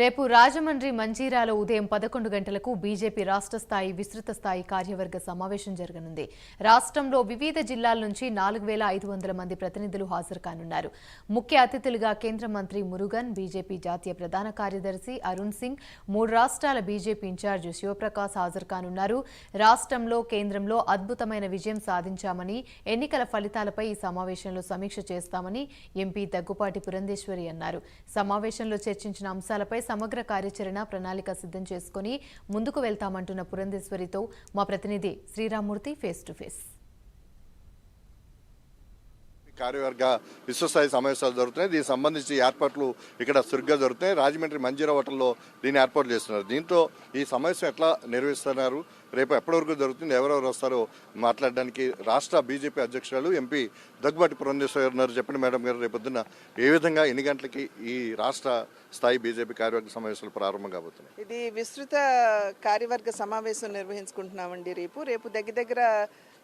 రేపు రాజమండ్రి మంజీరాలో ఉదయం 11 గంటలకు బీజేపీ రాష్ట్ర స్థాయి విస్తృత స్థాయి కార్యవర్గ సమావేశం జరగనుంది. రాష్ట్రంలో వివిధ జిల్లాల నుంచి 4500 మంది ప్రతినిధులు హాజరు కానున్నారు. ముఖ్య అతిథులుగా కేంద్ర మంత్రి మురుగన్, బీజేపీ జాతీయ ప్రధాన కార్యదర్శి అరుణ్ సింగ్, 3 రాష్ట్రాల బీజేపీ ఇన్ఛార్జ్ శివప్రకాశ్ హాజరు కానున్నారు. రాష్ట్రంలో, కేంద్రంలో అద్భుతమైన విజయం సాధించామని, ఎన్నికల ఫలితాలపై ఈ సమావేశంలో సమీక్ష చేస్తామని ఎంపీ దగ్గుపాటి పురంధేశ్వరి అన్నారు. సమావేశంలో చర్చించిన అంశాలపై సమగ్ర కార్యాచరణ ప్రణాళిక సిద్ధం చేసుకుని ముందుకు వెళ్తామంటున్న పురంధేశ్వరితో మా ప్రతినిధి శ్రీరామూర్తి ఫేస్ టు ఫేస్. కార్యవర్గ విశ్వస్థాయి సమావేశాలు జరుగుతున్నాయి. దీనికి సంబంధించి ఏర్పాట్లు ఇక్కడ చురుగ్గా జరుగుతున్నాయి. రాజమండ్రి మంజీరా హోటల్లో దీన్ని ఏర్పాటు చేస్తున్నారు. దీంతో ఈ సమావేశం ఎట్లా నిర్వహిస్తున్నారు, రేపు ఎప్పటి వరకు జరుగుతుంది, ఎవరెవరు వస్తారో మాట్లాడడానికి రాష్ట్ర బీజేపీ అధ్యక్షురాలు ఎంపీ దగ్గుబాటి పురంధేశ్వరి ఉన్నారు. చెప్పండి మేడం గారు, రేపు పొద్దున్న ఏ విధంగా ఎన్ని గంటలకి ఈ రాష్ట్ర స్థాయి బీజేపీ కార్యవర్గ సమావేశాలు ప్రారంభం కాబోతున్నాయి? ఇది విస్తృత కార్యవర్గ సమావేశం నిర్వహించుకుంటున్నామండి. రేపు దగ్గర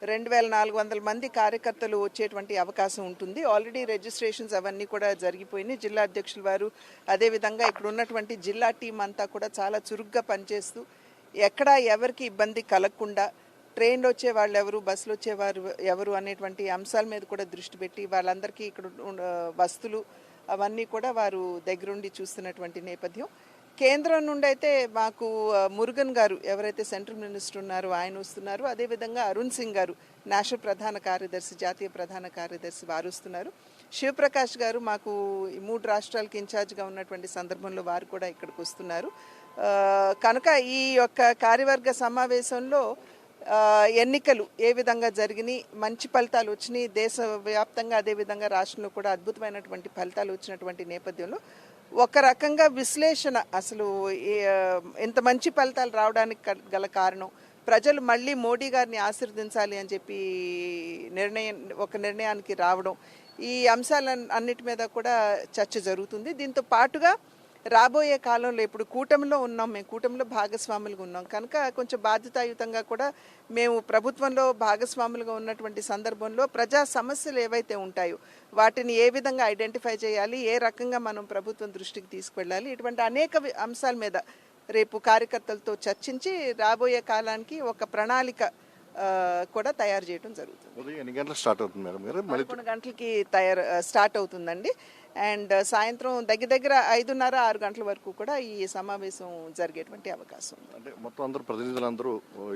2400 మంది కార్యకర్తలు వచ్చేటువంటి అవకాశం ఉంటుంది. ఆల్రెడీ రిజిస్ట్రేషన్స్ అవన్నీ కూడా జరిగిపోయినాయి. జిల్లా అధ్యక్షుల వారు, అదేవిధంగా ఇక్కడ ఉన్నటువంటి జిల్లా టీం అంతా కూడా చాలా చురుగ్గా పనిచేస్తూ ఎక్కడా ఎవరికి ఇబ్బంది కలగకుండా, ట్రైన్లో వచ్చే వాళ్ళు ఎవరు, బస్సులు వచ్చేవారు ఎవరు అనేటువంటి అంశాల మీద కూడా దృష్టి పెట్టి వాళ్ళందరికీ ఇక్కడ వస్తువులు అవన్నీ కూడా వారు దగ్గరుండి చూస్తున్నటువంటి నేపథ్యం. కేంద్రం నుండి అయితే మాకు మురుగన్ గారు, ఎవరైతే సెంట్రల్ మినిస్టర్ ఉన్నారో ఆయన వస్తున్నారు. అదేవిధంగా అరుణ్ సింగ్ గారు, నేషనల్ ప్రధాన కార్యదర్శి, జాతీయ ప్రధాన కార్యదర్శి వారు వస్తున్నారు. శివప్రకాష్ గారు మాకు 3 రాష్ట్రాలకి ఇన్ఛార్జ్గా ఉన్నటువంటి సందర్భంలో వారు కూడా ఇక్కడికి వస్తున్నారు. కనుక ఈ యొక్క కార్యవర్గ సమావేశంలో ఎన్నికలు ఏ విధంగా జరిగినాయి, మంచి ఫలితాలు వచ్చినాయి, దేశవ్యాప్తంగా అదేవిధంగా రాష్ట్రంలో కూడా అద్భుతమైనటువంటి ఫలితాలు వచ్చినటువంటి నేపథ్యంలో ఒక రకంగా విశ్లేషణ, అసలు ఇంత మంచి ఫలితాలు రావడానికి గల కారణం, ప్రజలు మళ్ళీ మోడీ గారిని ఆశీర్వదించాలి అని చెప్పి నిర్ణయానికి రావడం, ఈ అంశాలన్నిటి మీద కూడా చర్చ జరుగుతుంది. దీంతో పాటుగా రాబోయే కాలంలో ఇప్పుడు కూటమిలో ఉన్నాం, మేము కూటమిలో భాగస్వాములుగా ఉన్నాం కనుక కొంచెం బాధ్యతాయుతంగా కూడా మేము ప్రభుత్వంలో భాగస్వాములుగా ఉన్నటువంటి సందర్భంలో ప్రజా సమస్యలు ఏవైతే ఉంటాయో వాటిని ఏ విధంగా ఐడెంటిఫై చేయాలి, ఏ రకంగా మనం ప్రభుత్వం దృష్టికి తీసుకువెళ్ళాలి, ఇటువంటి అనేక అంశాల మీద రేపు కార్యకర్తలతో చర్చించి రాబోయే కాలానికి ఒక ప్రణాళిక కూడా తయారు చేయడం జరుగుతుంది. ఉదయం ఎన్ని గంటలకు స్టార్ట్ అవుతుంది మేడం? 11 గంటలకి స్టార్ట్ అవుతుందండి. అండ్ సాయంత్రం దగ్గర 5:30-6 గంటల వరకు కూడా ఈ సమావేశం జరిగేటువంటి అవకాశం ఉంది. అంటే మొత్తం అందరూ ప్రతినిధులందరూ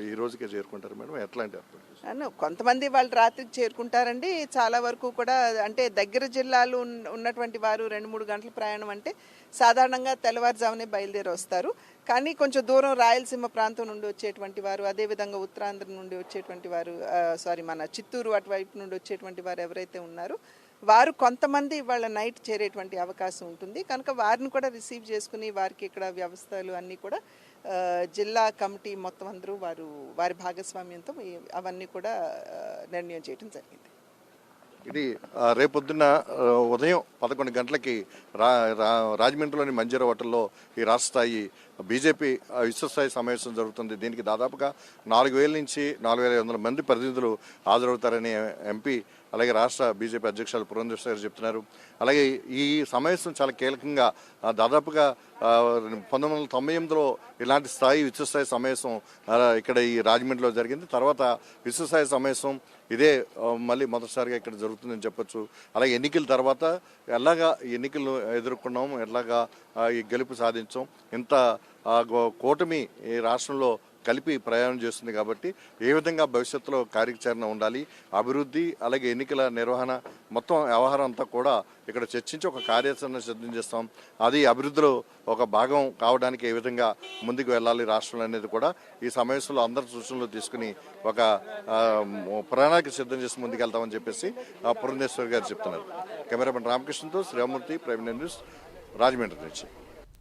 ఈ రోజుకే చేరుకుంటారు మేడం? ఎట్లాంటి కొంతమంది వాళ్ళు రాత్రికి చేరుకుంటారండి. చాలా వరకు కూడా అంటే దగ్గర జిల్లాలు ఉన్నటువంటి వారు 2-3 గంటల ప్రయాణం అంటే సాధారణంగా తెల్లవారుజామునే బయలుదేరి వస్తారు. కానీ కొంచెం దూరం రాయలసీమ ప్రాంతం నుండి వచ్చేటువంటి వారు, అదేవిధంగా ఉత్తరాంధ్ర నుండి వచ్చేటువంటి వారు, మన చిత్తూరు అటువైపు నుండి వచ్చేటువంటి వారు ఎవరైతే ఉన్నారో వారు కొంతమంది వాళ్ళ నైట్ చేరేటువంటి అవకాశం ఉంటుంది. కనుక వారిని కూడా రిసీవ్ చేసుకుని వారికి ఇక్కడ వ్యవస్థలు అన్నీ కూడా జిల్లా కమిటీ మొత్తం అందరూ వారి భాగస్వామ్యంతో అవన్నీ కూడా నిర్ణయం చేయడం జరిగింది. ఇది రేపొద్దున్న ఉదయం 11 గంటలకి రాజమండ్రిలోని మంజీరా హోటల్లో ఈ రాష్ట్ర స్థాయి బీజేపీ విశ్వస్థాయి సమావేశం జరుగుతుంది. దీనికి దాదాపుగా 4000 నుంచి 4500 మంది ప్రతినిధులు హాజరవుతారని ఎంపీ అలాగే రాష్ట్ర బీజేపీ అధ్యక్షులు పురంధేశ్వరి గారు చెప్తున్నారు. అలాగే ఈ సమావేశం చాలా కీలకంగా దాదాపుగా 1998లో ఇలాంటి విశ్వస్థాయి సమావేశం ఇక్కడ ఈ రాజమండ్రిలో జరిగింది. తర్వాత విశ్వస్థాయి సమావేశం ఇదే మళ్ళీ మొదటిసారిగా ఇక్కడ జరుగుతుందని చెప్పొచ్చు. అలాగే ఎన్నికల తర్వాత ఎలాగా ఎన్నికలను ఎదుర్కొన్నాం, ఎలాగా ఈ గెలుపు సాధించాం, ఇంత కూటమి ఈ రాష్ట్రంలో కలిపి ప్రయాణం చేస్తుంది కాబట్టి ఏ విధంగా భవిష్యత్తులో కార్యాచరణ ఉండాలి, అభివృద్ధి అలాగే ఎన్నికల నిర్వహణ మొత్తం వ్యవహారం అంతా కూడా ఇక్కడ చర్చించి ఒక కార్యాచరణ సిద్ధం చేస్తాం. అది అభివృద్ధిలో ఒక భాగం కావడానికి ఏ విధంగా ముందుకు వెళ్ళాలి రాష్ట్రంలో అనేది కూడా ఈ సమావేశంలో అందరి సూచనలు తీసుకుని ఒక ప్రణాళిక సిద్ధం చేసి ముందుకు వెళ్తామని చెప్పేసి పురంధేశ్వరి గారు చెప్తున్నారు. కెమెరామెన్ రామకృష్ణతో శ్రీరామూర్తి, ప్రైమ్ న్యూస్, రాజమండ్రి నుంచి.